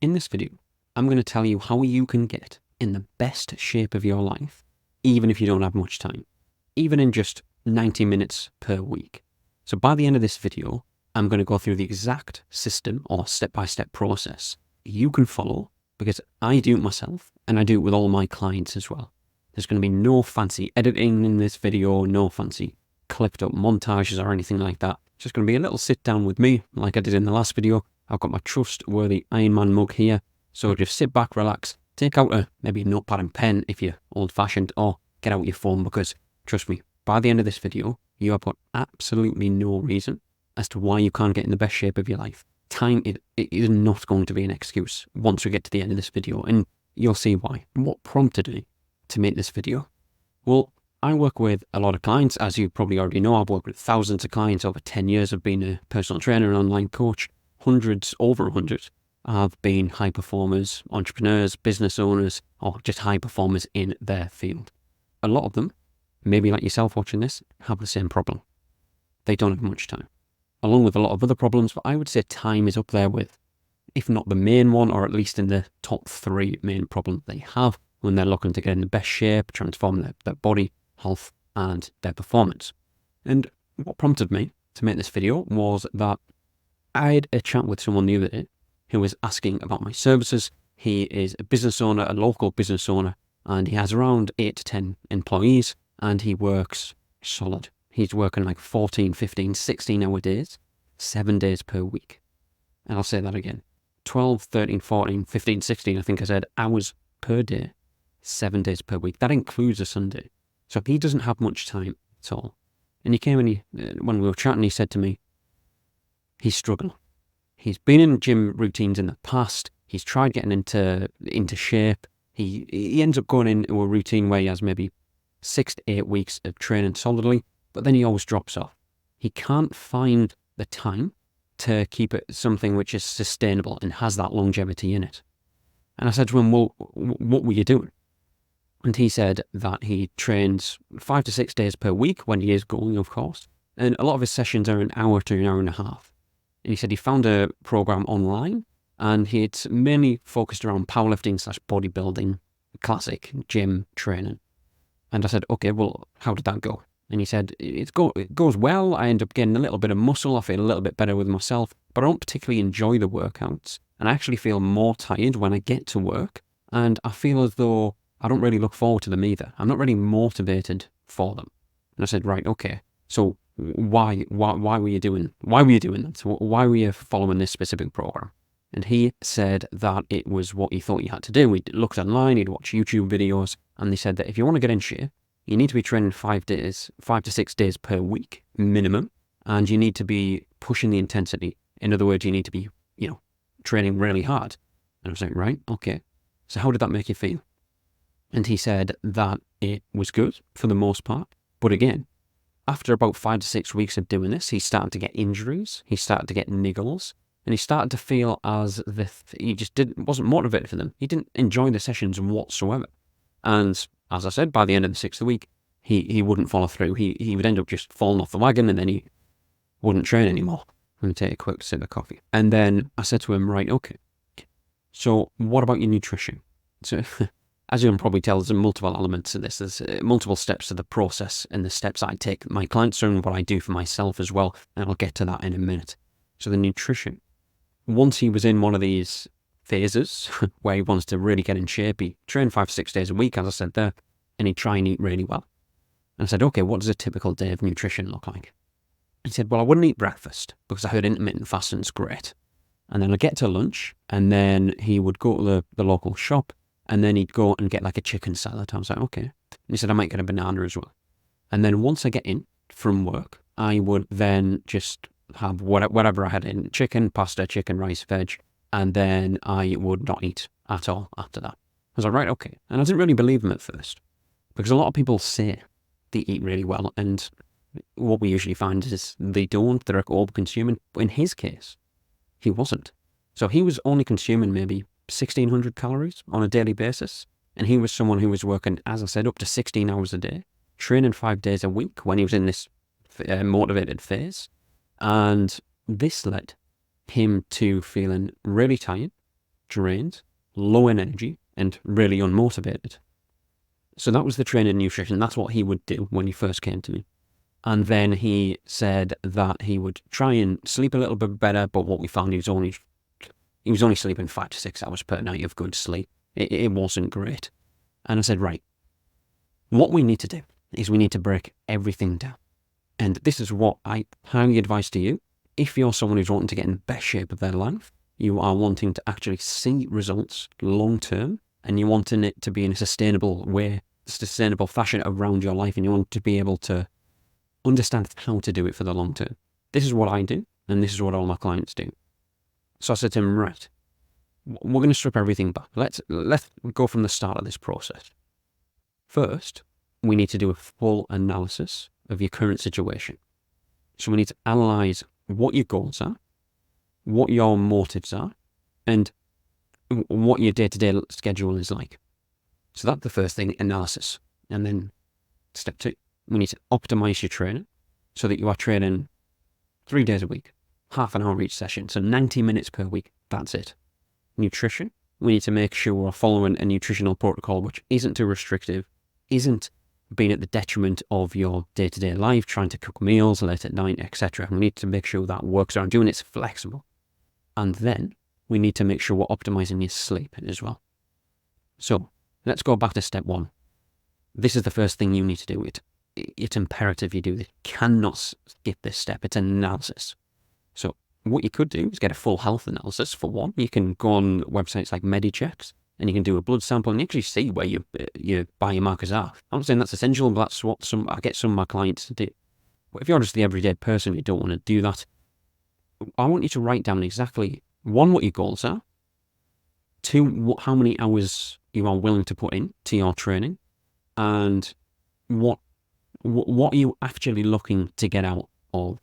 In this video, I'm going to tell you how you can get in the best shape of your life, even if you don't have much time, even in just 90 minutes per week. So by the end of this video, I'm going to go through the exact system or step-by-step process you can follow, because I do it myself and I do it with all my clients as well. There's going to be no fancy editing in this video, no fancy clipped up montages or anything like that. It's just going to be a little sit down with me like I did in the last video. I've got my trustworthy Ironman mug here, so just sit back, relax, take out maybe a notepad and pen if you're old-fashioned, or get out your phone, because trust me, by the end of this video, you have got absolutely no reason as to why you can't get in the best shape of your life. Time it is not going to be an excuse once we get to the end of this video, and you'll see why. What prompted me to make this video? Well, I work with a lot of clients, as you probably already know. I've worked with thousands of clients over 10 years of being a personal trainer and online coach. Hundreds, over 100, have been high performers, entrepreneurs, business owners, or just high performers in their field. A lot of them, maybe like yourself watching this, have the same problem. They don't have much time, along with a lot of other problems, but I would say time is up there with, if not the main one, or at least in the top 3 main problems they have when they're looking to get in the best shape, transform their body, health, and their performance. And what prompted me to make this video was that I had a chat with someone the other day who was asking about my services. He is a business owner, a local business owner, and he has around 8 to 10 employees, and he works solid. He's working like 14, 15, 16-hour days, 7 days per week. And I'll say that again. 12, 13, 14, 15, 16, I think I said, hours per day, 7 days per week. That includes a Sunday. So he doesn't have much time at all. And he came and when we were chatting, he said to me, he's struggling. He's been in gym routines in the past. He's tried getting into shape. He ends up going into a routine where he has maybe 6 to 8 weeks of training solidly, but then he always drops off. He can't find the time to keep it something which is sustainable and has that longevity in it. And I said to him, well, what were you doing? And he said that he trains 5 to 6 days per week when he is going, of course. And a lot of his sessions are an hour to an hour and a half. And he said he found a program online, and it's mainly focused around powerlifting / bodybuilding, classic gym training. And I said, okay, well, how did that go? And he said, it goes well. I end up getting a little bit of muscle. I feel a little bit better with myself, but I don't particularly enjoy the workouts. And I actually feel more tired when I get to work. And I feel as though I don't really look forward to them either. I'm not really motivated for them. And I said, right, okay. So why were you doing that? So why were you following this specific program? And he said that it was what he thought you had to do. He looked online, he'd watched YouTube videos, and they said that if you want to get in shape, you need to be training 5 to 6 days per week minimum, and you need to be pushing the intensity. In other words, you need to be, training really hard. And I was like, right, okay. So how did that make you feel? And he said that it was good for the most part, but again, after about 5 to 6 weeks of doing this, he started to get injuries, he started to get niggles, and he started to feel as if he just wasn't motivated for them. He didn't enjoy the sessions whatsoever. And as I said, by the end of the 6th week, he wouldn't follow through. He would end up just falling off the wagon, and then he wouldn't train anymore. I'm going to take a quick sip of coffee. And then I said to him, right, okay, so what about your nutrition? So as you can probably tell, there's multiple elements to this. There's multiple steps to the process and the steps I take my clients through and what I do for myself as well. And I'll get to that in a minute. So the nutrition. Once he was in one of these phases where he wants to really get in shape, he trained 5 to 6 days a week, as I said there, and he'd try and eat really well. And I said, okay, what does a typical day of nutrition look like? He said, well, I wouldn't eat breakfast because I heard intermittent fasting's great. And then I'd get to lunch, and then he would go to the local shop, and then he'd go and get like a chicken salad. I was like, okay. And he said, I might get a banana as well. And then once I get in from work, I would then just have whatever I had in, chicken, pasta, chicken, rice, veg. And then I would not eat at all after that. I was like, right, okay. And I didn't really believe him at first, because a lot of people say they eat really well. And what we usually find is they don't, they're over-consuming. But in his case, he wasn't. So he was only consuming maybe 1,600 calories on a daily basis. And he was someone who was working, as I said, up to 16 hours a day, training 5 days a week when he was in this motivated phase. And this led him to feeling really tired, drained, low in energy, and really unmotivated. So that was the training and nutrition. That's what he would do when he first came to me. And then he said that he would try and sleep a little bit better, but what we found, he was only sleeping 5 to 6 hours per night of good sleep. It wasn't great. And I said, right, what we need to do is we need to break everything down. And this is what I highly advise to you. If you're someone who's wanting to get in the best shape of their life, you are wanting to actually see results long term, and you're wanting it to be in a sustainable way, sustainable fashion around your life, and you want to be able to understand how to do it for the long term. This is what I do, and this is what all my clients do. So I said to him, right, we're going to strip everything back. Let's go from the start of this process. First, we need to do a full analysis of your current situation. So we need to analyze what your goals are, what your motives are, and what your day-to-day schedule is like. So that's the first thing, analysis. And then step 2, we need to optimize your training so that you are training 3 days a week, half an hour each session, so 90 minutes per week. That's it. Nutrition, we need to make sure we're following a nutritional protocol which isn't too restrictive, isn't being at the detriment of your day-to-day life, trying to cook meals late at night, etc. We need to make sure that works around you and it's flexible. And then we need to make sure we're optimizing your sleep as well. So let's go back to step 1. This is the first thing you need to do. It's imperative you do this. You cannot skip this step. It's analysis. So what you could do is get a full health analysis. For one, you can go on websites like MediChecks, and you can do a blood sample and you actually see where your biomarkers are. I'm not saying that's essential, but that's what I get some of my clients to do. But if you're just the everyday person, you don't want to do that, I want you to write down exactly, 1, what your goals are, 2, how many hours you are willing to put in to your training, and what are you actually looking to get out of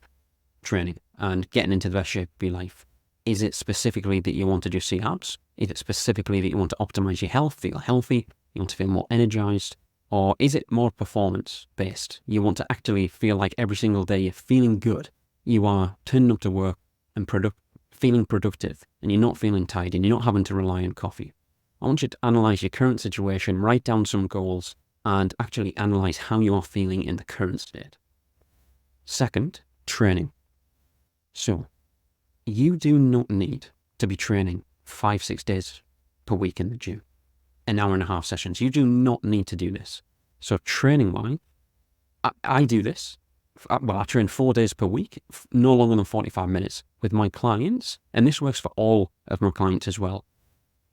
training and getting into the best shape of your life. Is it specifically that you want to just see abs? Is it specifically that you want to optimize your health, feel healthy, you want to feel more energized? Or is it more performance based? You want to actually feel like every single day you're feeling good. You are turning up to work and feeling productive, and you're not feeling tired, and you're not having to rely on coffee. I want you to analyze your current situation, write down some goals, and actually analyze how you are feeling in the current state. Second, training. So, you do not need to be training 5-6 days per week in the gym, an hour and a half sessions. You do not need to do this. So training wise, I do this. Well, I train 4 days per week, no longer than 45 minutes with my clients. And this works for all of my clients as well.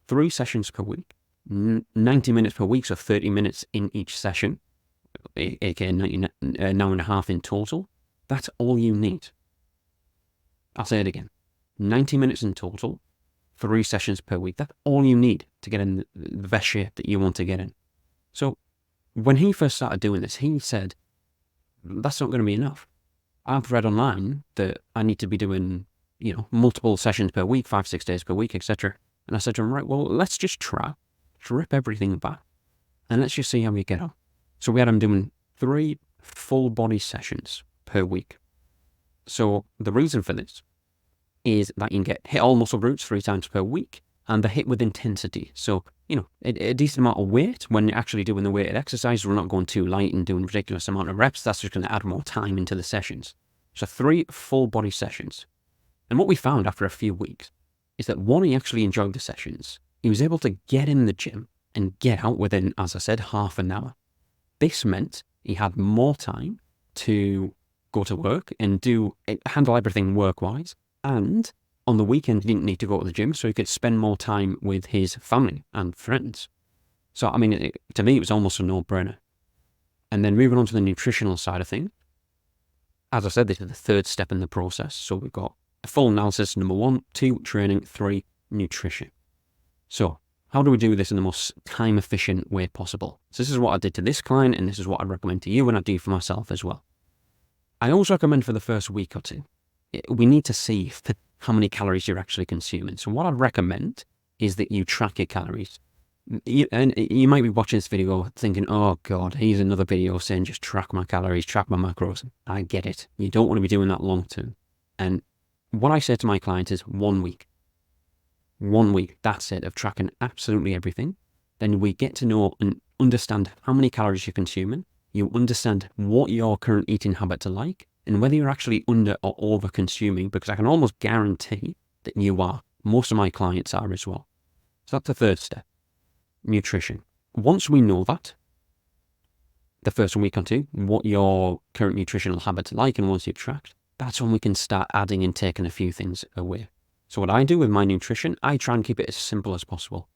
3 sessions per week, 90 minutes per week, so 30 minutes in each session, aka an hour and a half in total. That's all you need. I'll say it again. 90 minutes in total, 3 sessions per week. That's all you need to get in the best shape that you want to get in. So when he first started doing this, he said, that's not going to be enough. I've read online that I need to be doing, multiple sessions per week, 5-6 days per week, etc. And I said to him, right, well, let's just strip everything back, and let's just see how we get on. So we had him doing 3 full body sessions per week. So the reason for this is that you can get hit all muscle groups 3 times per week, and they're hit with intensity. So, a decent amount of weight when you're actually doing the weighted exercise. We're not going too light and doing a ridiculous amount of reps. That's just going to add more time into the sessions. So 3 full body sessions. And what we found after a few weeks is that, one, he actually enjoyed the sessions. He was able to get in the gym and get out within, as I said, half an hour. This meant he had more time to go to work and handle everything work-wise. And on the weekend, he didn't need to go to the gym, so he could spend more time with his family and friends. So, to me, it was almost a no-brainer. And then moving on to the nutritional side of things, as I said, this is the 3rd step in the process. So we've got a full analysis, number 1, 2, training, 3, nutrition. So how do we do this in the most time-efficient way possible? So this is what I did to this client, and this is what I recommend to you, and I do for myself as well. I always recommend for the first week or 2, we need to see how many calories you're actually consuming. So what I'd recommend is that you track your calories. And you might be watching this video thinking, oh God, here's another video saying just track my calories, track my macros. I get it. You don't want to be doing that long term. And what I say to my clients is 1 week. 1 week, that's it, of tracking absolutely everything, then we get to know and understand how many calories you're consuming. You understand what your current eating habits are like and whether you're actually under or over consuming, because I can almost guarantee that you are. Most of my clients are as well. So that's the third step, nutrition. Once we know that, the first week or two, what your current nutritional habits are like, and once you've tracked, that's when we can start adding and taking a few things away. So what I do with my nutrition, I try and keep it as simple as possible.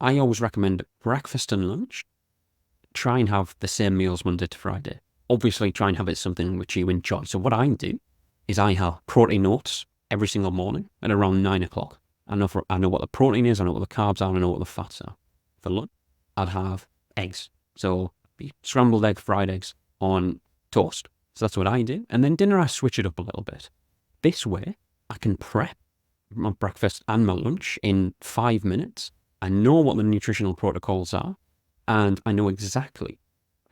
I always recommend breakfast and lunch. Try and have the same meals Monday to Friday. Obviously, try and have it something which you enjoy. So what I do is I have protein oats every single morning at around 9 o'clock. I know what the protein is, I know what the carbs are, I know what the fats are. For lunch, I'd have eggs. So scrambled egg, fried eggs on toast. So that's what I do. And then dinner, I switch it up a little bit. This way, I can prep my breakfast and my lunch in 5 minutes. I know what the nutritional protocols are, and I know exactly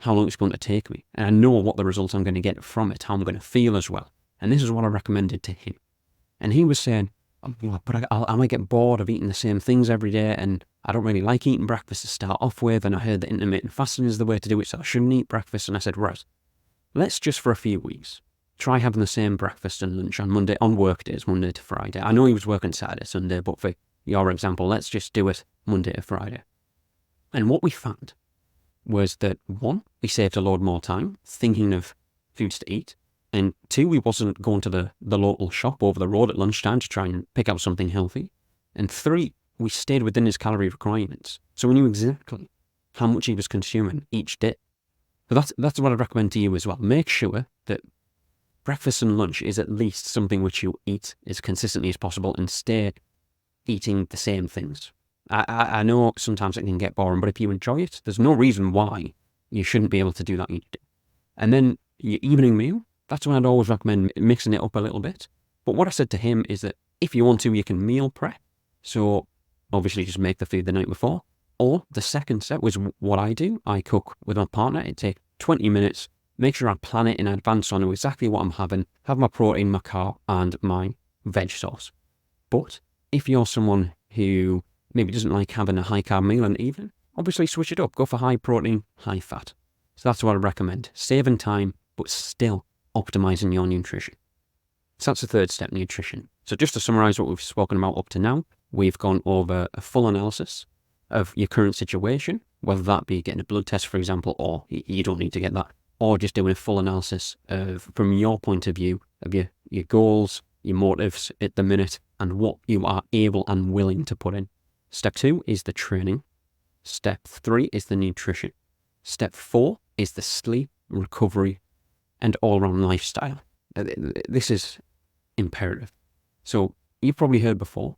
how long it's going to take me. And I know what the results I'm going to get from it, how I'm going to feel as well. And this is what I recommended to him. And he was saying, but I might get bored of eating the same things every day, and I don't really like eating breakfast to start off with, and I heard that intermittent fasting is the way to do it, so I shouldn't eat breakfast. And I said, right, let's just for a few weeks try having the same breakfast and lunch on work days, Monday to Friday. I know he was working Saturday, Sunday, but for your example, let's just do it Monday to Friday. And what we found was that, one, we saved a load more time thinking of foods to eat. And two, we wasn't going to the local shop over the road at lunchtime to try and pick out something healthy. And three, we stayed within his calorie requirements. So we knew exactly how much he was consuming each day. So that's what I'd recommend to you as well. Make sure that breakfast and lunch is at least something which you eat as consistently as possible, and stay eating the same things. I know sometimes it can get boring, but if you enjoy it, there's no reason why you shouldn't be able to do that each day. And then your evening meal, that's when I'd always recommend mixing it up a little bit. But what I said to him is that if you want to, you can meal prep. So obviously just make the food the night before. Or the second step was what I do. I cook with my partner. It takes 20 minutes. Make sure I plan it in advance so I know exactly what I'm having. Have my protein, my carb, and my veg sauce. But if you're someone who maybe doesn't like having a high carb meal in the evening, obviously switch it up. Go for high protein, high fat. So that's what I recommend. Saving time, but still optimizing your nutrition. So that's the third step, nutrition. So just to summarize what we've spoken about up to now, we've gone over a full analysis of your current situation, whether that be getting a blood test, for example, or you don't need to get that, or just doing a full analysis of, from your point of view, of your goals, your motives at the minute, and what you are able and willing to put in. Step 2 is the training. Step 3 is the nutrition. Step 4 is the sleep, recovery, and all-round lifestyle. This is imperative. So you've probably heard before,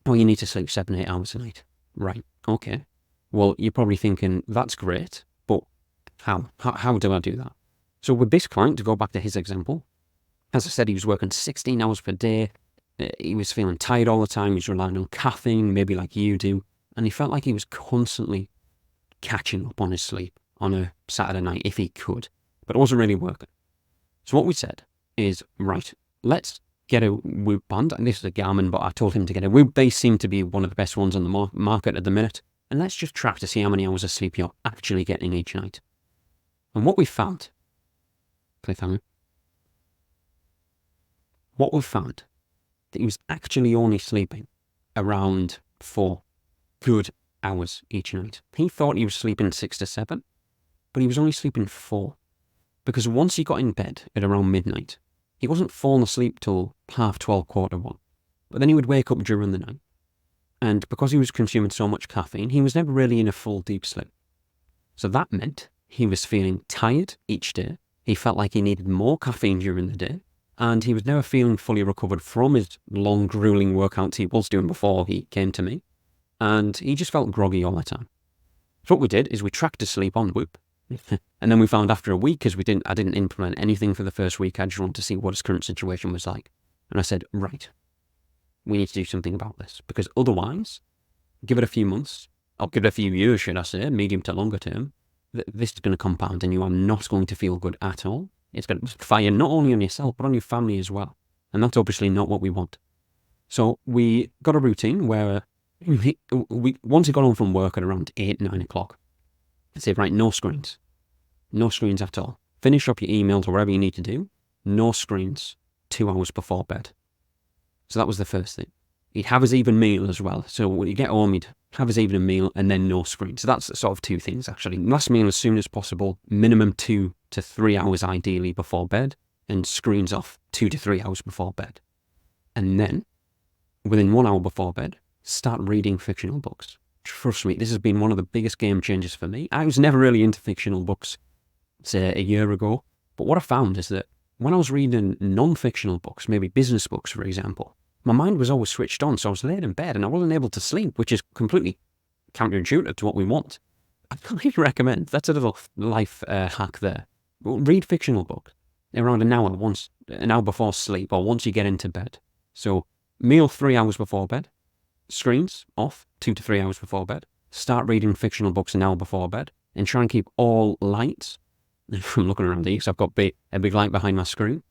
oh, you need to sleep 7-8 hours a night. Right, okay. Well, you're probably thinking, that's great, but how? How do I do that? So with this client, to go back to his example, as I said, he was working 16 hours per day. He was feeling tired all the time. He was relying on caffeine, maybe like you do. And he felt like he was constantly catching up on his sleep on a Saturday night if he could, but it wasn't really working. So what we said is, right, let's get a Whoop band. And this is a Garmin, but I told him to get a Whoop. They seem to be one of the best ones on the market at the minute. And let's just track to see how many hours of sleep you're actually getting each night. And what we found, cliffhanger, what we found, that he was actually only sleeping around 4 good hours each night. He thought he was sleeping 6 to 7, but he was only sleeping 4. Because once he got in bed at around midnight, he wasn't falling asleep till 12:30, 1:15. But then he would wake up during the night. And because he was consuming so much caffeine, he was never really in a full deep sleep. So that meant he was feeling tired each day. He felt like he needed more caffeine during the day. And he was never feeling fully recovered from his long, grueling workouts he was doing before he came to me. And he just felt groggy all the time. So what we did is we tracked his sleep on Whoop. And then we found after a week, because I didn't implement anything for the first week, I just wanted to see what his current situation was like. And I said, right, we need to do something about this, because otherwise, give it a few months, or give it a few years, should I say, medium to longer term, this is going to compound and you are not going to feel good at all. It's going to fire not only on yourself, but on your family as well. And that's obviously not what we want. So we got a routine where once he got home from work at around 8, 9 o'clock, I said, right, no screens. No screens at all. Finish up your emails or whatever you need to do. No screens 2 hours before bed. So that was the first thing. He'd have his evening meal as well. So when you get home, he'd have his evening meal and then no screens. So that's sort of two things, actually. Last meal as soon as possible, minimum 2 to 3 hours ideally before bed, and screens off 2 to 3 hours before bed. And then, within 1 hour before bed, start reading fictional books. Trust me, this has been one of the biggest game changers for me. I was never really into fictional books, say, a year ago. But what I found is that when I was reading non-fictional books, maybe business books, for example, my mind was always switched on. So I was laid in bed and I wasn't able to sleep, which is completely counterintuitive to what we want. I highly recommend. That's a little life hack there. Read fictional books around an hour before sleep or once you get into bed. So meal 3 hours before bed, screens off 2 to 3 hours before bed, start reading fictional books an hour before bed, and try and keep all lights, I'm looking around here, so I've got a big light behind my screen,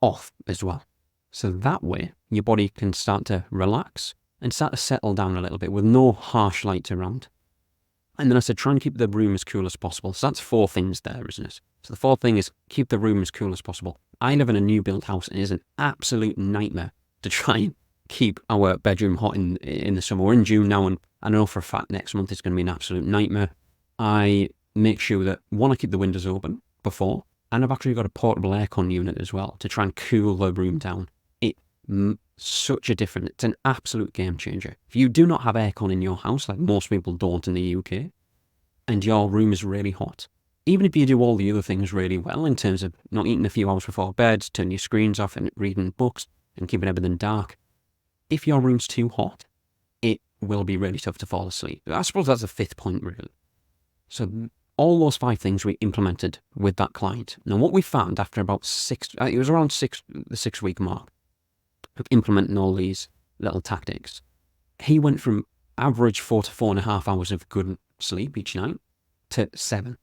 off as well. So that way, your body can start to relax and start to settle down a little bit with no harsh lights around. And then I said, try and keep the room as cool as possible. So that's 4 things there, isn't it? So the 4th thing is keep the room as cool as possible. I live in a new built house and it is an absolute nightmare to try and keep our bedroom hot in the summer. We're in June now, and I know for a fact next month it's going to be an absolute nightmare. I make sure that, one, I keep the windows open before, and I've actually got a portable aircon unit as well to try and cool the room down. Such a difference. It's an absolute game changer. If you do not have aircon in your house, like most people don't in the UK, and your room is really hot, even if you do all the other things really well in terms of not eating a few hours before bed, turning your screens off and reading books and keeping everything dark, if your room's too hot, it will be really tough to fall asleep. I suppose that's the 5th point, really. So all those 5 things we implemented with that client. Now, what we found after about it was around the 6-week mark of implementing all these little tactics, he went from average 4 to 4.5 hours of good sleep each night to 7.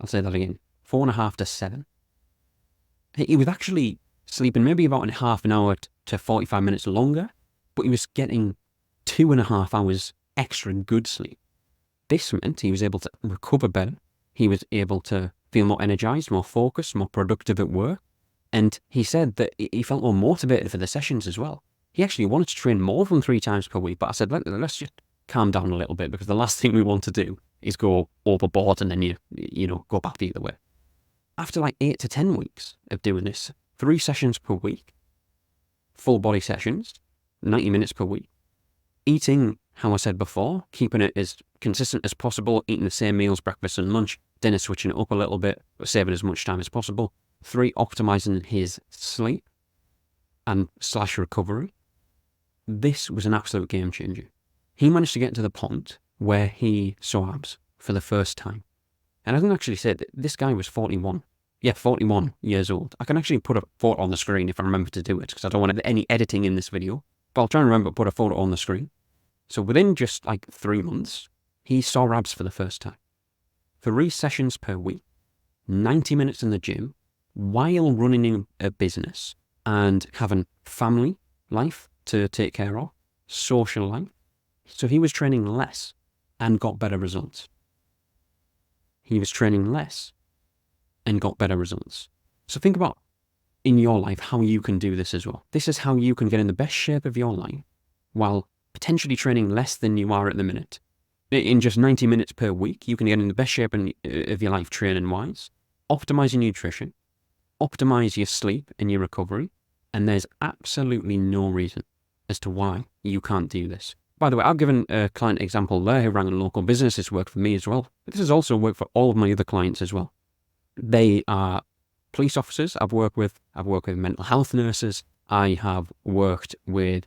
I'll say that again, 4.5 to 7. He was actually sleeping maybe about half an hour to 45 minutes longer, but he was getting 2.5 hours extra good sleep. This meant he was able to recover better. He was able to feel more energized, more focused, more productive at work. And he said that he felt more motivated for the sessions as well. He actually wanted to train more than 3 times per week, but I said, let's just calm down a little bit, because the last thing we want to do is go overboard and then you go back the other way. After like 8 to 10 weeks of doing this, 3 sessions per week, full body sessions, 90 minutes per week, eating, how I said before, keeping it as consistent as possible, eating the same meals, breakfast and lunch, dinner switching it up a little bit, but saving as much time as possible. 3, optimizing his sleep and / recovery. This was an absolute game changer. He managed to get to the point where he saw abs for the first time. And I can actually say that this guy was 41. Yeah, 41 years old. I can actually put a photo on the screen if I remember to do it, because I don't want any editing in this video. But I'll try and remember to put a photo on the screen. So within just like 3 months, he saw abs for the first time. 3 sessions per week, 90 minutes in the gym, while running a business and having family life to take care of, social life. So he was training less and got better results. He was training less and got better results. So think about in your life how you can do this as well. This is how you can get in the best shape of your life while potentially training less than you are at the minute. In just 90 minutes per week, you can get in the best shape of your life training-wise, optimize your nutrition, optimize your sleep and your recovery, and there's absolutely no reason as to why you can't do this. By the way, I've given a client example there who ran a local business. It's worked for me as well. This has also worked for all of my other clients as well. They are police officers I've worked with mental health nurses. I've worked with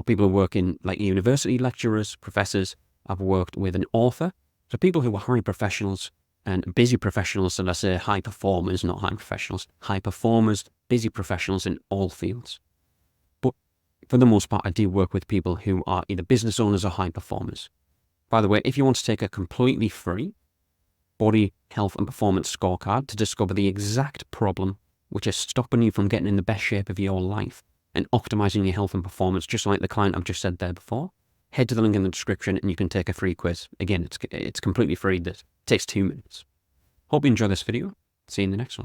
people who work in like university lecturers, professors. I've worked with an author. So people who are high professionals and busy professionals, so let's say high performers, not high professionals, high performers, busy professionals in all fields. But for the most part, I do work with people who are either business owners or high performers. By the way, if you want to take a completely free body health and performance scorecard to discover the exact problem which is stopping you from getting in the best shape of your life and optimizing your health and performance, just like the client I've just said there before, head to the link in the description and you can take a free quiz. Again, it's completely free. This takes 2 minutes. Hope you enjoy this video. See you in the next one.